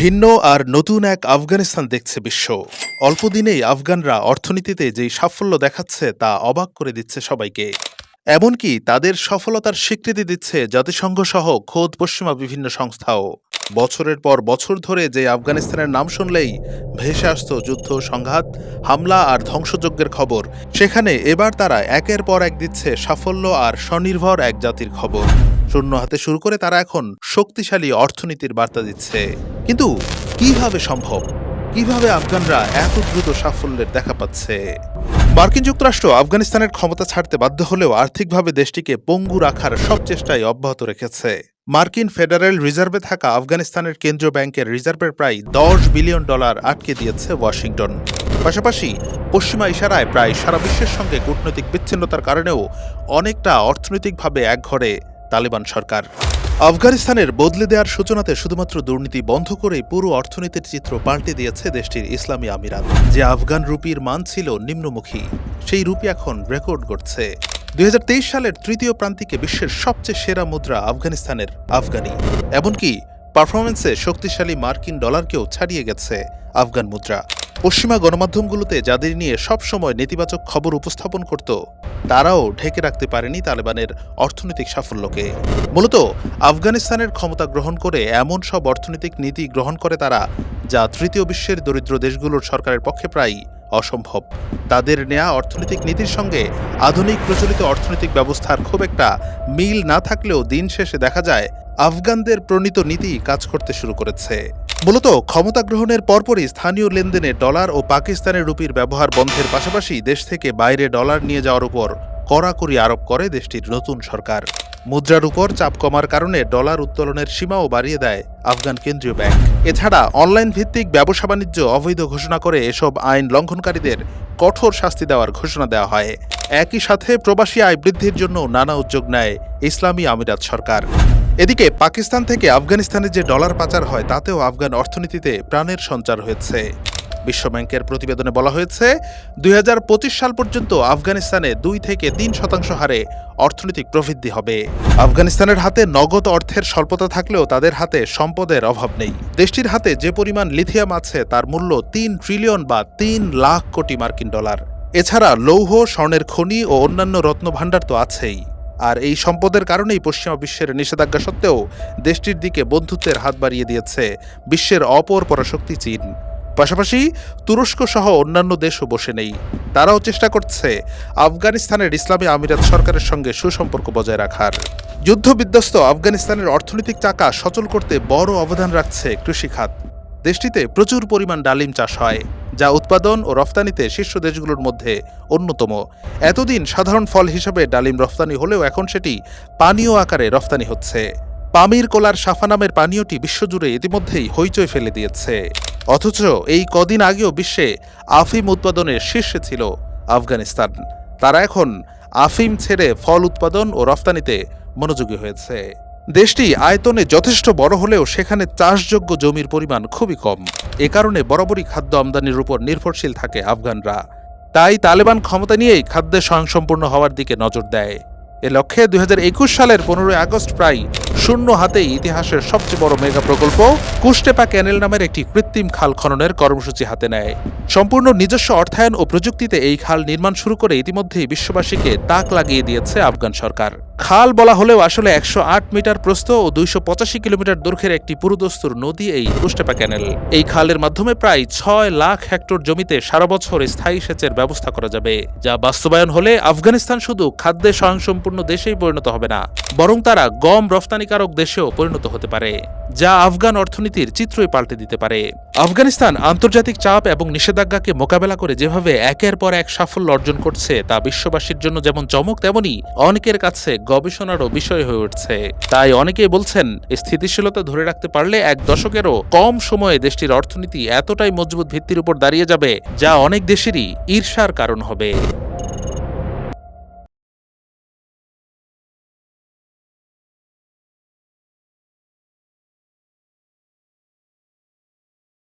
ভিন্ন আর নতুন এক আফগানিস্তান দেখছে বিশ্ব। অল্প দিনেই আফগানরা অর্থনীতিতে যেই সাফল্য দেখাচ্ছে তা অবাক করে দিচ্ছে সবাইকে। এমনকি তাদের সফলতার স্বীকৃতি দিচ্ছে জাতিসংঘ সহ খোদ পশ্চিমা বিভিন্ন সংস্থাও। বছরের পর বছর ধরে যে আফগানিস্তানের নাম শুনলেই ভেসে আসত যুদ্ধ, সংঘাত, হামলা আর ধ্বংসযজ্ঞের খবর, সেখানে এবার তারা একের পর এক দিচ্ছে সাফল্য আর স্বনির্ভর এক জাতির খবর। শূন্য হাতে শুরু করে তারা এখন শক্তিশালী অর্থনীতির বার্তা দিচ্ছে। কিন্তু কিভাবে সম্ভব? কিভাবে আফগানরা এত দ্রুত সাফল্যের দেখা পাচ্ছে? মার্কিন যুক্তরাষ্ট্র আফগানিস্তানের ক্ষমতা ছাড়তে বাধ্য হলেও আর্থিকভাবে দেশটিকে পঙ্গু রাখার সব চেষ্টাই অব্যাহত রেখেছে। মার্কিন ফেডারেল রিজার্ভে থাকা আফগানিস্তানের কেন্দ্রীয় ব্যাংকের রিজার্ভের প্রায় $10 বিলিয়ন আটকে দিয়েছে ওয়াশিংটন। পাশাপাশি পশ্চিমা ইশারায় প্রায় সারা বিশ্বের সঙ্গে কূটনৈতিক বিচ্ছিন্নতার কারণেও অনেকটা অর্থনৈতিকভাবে একঘরে তালেবান সরকার। আফগানিস্তানের বদলে দেওয়ার সূচনাতে শুধুমাত্র দুর্নীতি বন্ধ করেই পুরো অর্থনীতির চিত্র পাল্টে দিয়েছে দেশটির ইসলামী আমিরাত। যে আফগান রুপির মান ছিল নিম্নমুখী, সেই রুপি এখন রেকর্ড গড়ছে। 2023 সালের তৃতীয় প্রান্তিকে বিশ্বের সবচেয়ে সেরা মুদ্রা আফগানিস্তানের আফগানি। এমনকি পারফরমেন্সে শক্তিশালী মার্কিন ডলারকেও ছাড়িয়ে গেছে আফগান মুদ্রা। পশ্চিমা গণমাধ্যমগুলোতে যাদের নিয়ে সবসময় নেতিবাচক খবর উপস্থাপন করত, তারাও ঢেকে রাখতে পারেনি তালেবানের অর্থনৈতিক সাফল্যকে। মূলত আফগানিস্তানের ক্ষমতা গ্রহণ করে এমন সব অর্থনৈতিক নীতি গ্রহণ করে তারা, যা তৃতীয় বিশ্বের দরিদ্র দেশগুলোর সরকারের পক্ষে প্রায় অসম্ভব। তাদের নেয়া অর্থনৈতিক নীতির সঙ্গে আধুনিক প্রচলিত অর্থনৈতিক ব্যবস্থার খুব একটা মিল না থাকলেও দিন শেষে দেখা যায় আফগানদের প্রণীত নীতি কাজ করতে শুরু করেছে। মূলত ক্ষমতা গ্রহণের পরপরই স্থানীয় লেনদেনে ডলার ও পাকিস্তানের রুপির ব্যবহার বন্ধের পাশাপাশি দেশ থেকে বাইরে ডলার নিয়ে যাওয়ার উপর কড়াকড়ি আরোপ করে দেশটির নতুন সরকার। মুদ্রার উপর চাপ কমার কারণে ডলার উত্তোলনের সীমাও বাড়িয়ে দেয় আফগান কেন্দ্রীয় ব্যাংক। এছাড়া অনলাইন ভিত্তিক ব্যবসা বাণিজ্য অবৈধ ঘোষণা করে এসব আইন লঙ্ঘনকারীদের কঠোর শাস্তি দেওয়ার ঘোষণা দেওয়া হয়। একই সাথে প্রবাসী আয় বৃদ্ধির জন্য নানা উদ্যোগ নেয় ইসলামী আমিরাত সরকার। এদিকে পাকিস্তান থেকে আফগানিস্তানে যে ডলার পাচার হয়, তাতেও আফগান অর্থনীতিতে প্রাণের সঞ্চার হয়েছে। বিশ্বব্যাংকের প্রতিবেদনে বলা হয়েছে, 2025 সাল পর্যন্ত আফগানিস্তানে 2 থেকে 3% হারে অর্থনৈতিক প্রবৃদ্ধি হবে। আফগানিস্তানের হাতে নগদ অর্থের স্বল্পতা থাকলেও তাদের হাতে সম্পদের অভাব নেই। দেশটির হাতে যে পরিমাণ লিথিয়াম আছে তার মূল্য 3 ট্রিলিয়ন বা 3 লাখ কোটি মার্কিন ডলার। এছাড়া লৌহ, স্বর্ণের খনি ও অন্যান্য রত্নভাণ্ডার তো আছেই। আর এই সম্পদের কারণেই পশ্চিমা বিশ্বের নিষেধাজ্ঞা সত্ত্বেও দেশটির দিকে বন্ধুত্বের হাত বাড়িয়ে দিয়েছে বিশ্বের অপর পরাশক্তি চীন। পাশাপাশি তুরস্ক সহ অন্যান্য দেশও বসে নেই। তারাও চেষ্টা করছে আফগানিস্তানের ইসলামী আমিরাত সরকারের সঙ্গে সুসম্পর্ক বজায় রাখার। যুদ্ধবিধ্বস্ত আফগানিস্তানের অর্থনৈতিক চাকা সচল করতে বড় অবদান রাখছে কৃষিখাত। দেশটিতে প্রচুর পরিমাণ ডালিম চাষ হয়, যা উৎপাদন ও রফতানিতে শীর্ষ দেশগুলোর মধ্যে অন্যতম। এতদিন সাধারণ ফল হিসেবে ডালিম রফতানি হলেও এখন সেটি পানীয় আকারে রফতানি হচ্ছে। পামির কোলার সাফা নামের পানীয়টি বিশ্বজুড়ে ইতিমধ্যেই হইচই ফেলে দিয়েছে। অথচ এই কদিন আগেও বিশ্বে আফিম উৎপাদনের শীর্ষে ছিল আফগানিস্তান। তারা এখন আফিম ছেড়ে ফল উৎপাদন ও রফতানিতে মনোযোগী হয়েছে। দেশটি আয়তনে যথেষ্ট বড় হলেও সেখানে চাষযোগ্য জমির পরিমাণ খুবই কম। এ কারণে বরাবরই খাদ্য আমদানির উপর নির্ভরশীল থাকে আফগানরা। তাই তালেবান ক্ষমতা নিয়েই খাদ্যে স্বয়ংসম্পূর্ণ হওয়ার দিকে নজর দেয়। এ লক্ষ্যে 2021 সালের 15 আগস্ট প্রায় শূন্য হাতেই ইতিহাসের সবচেয়ে বড় মেগা প্রকল্প কুশটেপা ক্যানেল নামের একটি কৃত্রিম খাল খননের কর্মসূচি হাতে নেয়। সম্পূর্ণ নিজস্ব অর্থায়ন ও প্রযুক্তিতে এই খাল নির্মাণ শুরু করে ইতিমধ্যেই বিশ্ববাসীকে তাক লাগিয়ে দিয়েছে আফগান সরকার। খাল বলা হলেও আসলে 108 মিটার প্রস্থ ও 285 কিলোমিটার দৈর্ঘ্যের একটি পুরুদস্তুর নদী এই কুশটেপা ক্যানেল। এই খালের মাধ্যমে প্রায় 6 লাখ হেক্টর জমিতে সারা বছর স্থায়ী সেচের ব্যবস্থা করা যাবে, যা বাস্তবায়ন হলে আফগানিস্তান শুধু খাদ্যে স্বয়ংসম্পূর্ণ দেশেই পরিণত হবে না, বরং তারা গম রফতানিকারক দেশেও পরিণত হতে পারে, যা আফগান অর্থনীতির চিত্রই পাল্টে দিতে পারে। আফগানিস্তান আন্তর্জাতিক চাপ এবং নিষেধাজ্ঞাকে মোকাবেলা করে যেভাবে একের পর এক সাফল্য অর্জন করছে, তা বিশ্ববাসীর জন্য যেমন চমক, তেমনি অনেকের কাছে গবেষণারও বিষয় হয়ে উঠছে। তাই অনেকেই বলছেন, স্থিতিশীলতা ধরে রাখতে পারলে 1 দশকেরও কম সময়ে দেশটির অর্থনীতি এতটাই মজবুত ভিত্তির উপর দাঁড়িয়ে যাবে, যা অনেক দেশেরই ঈর্ষার কারণ হবে।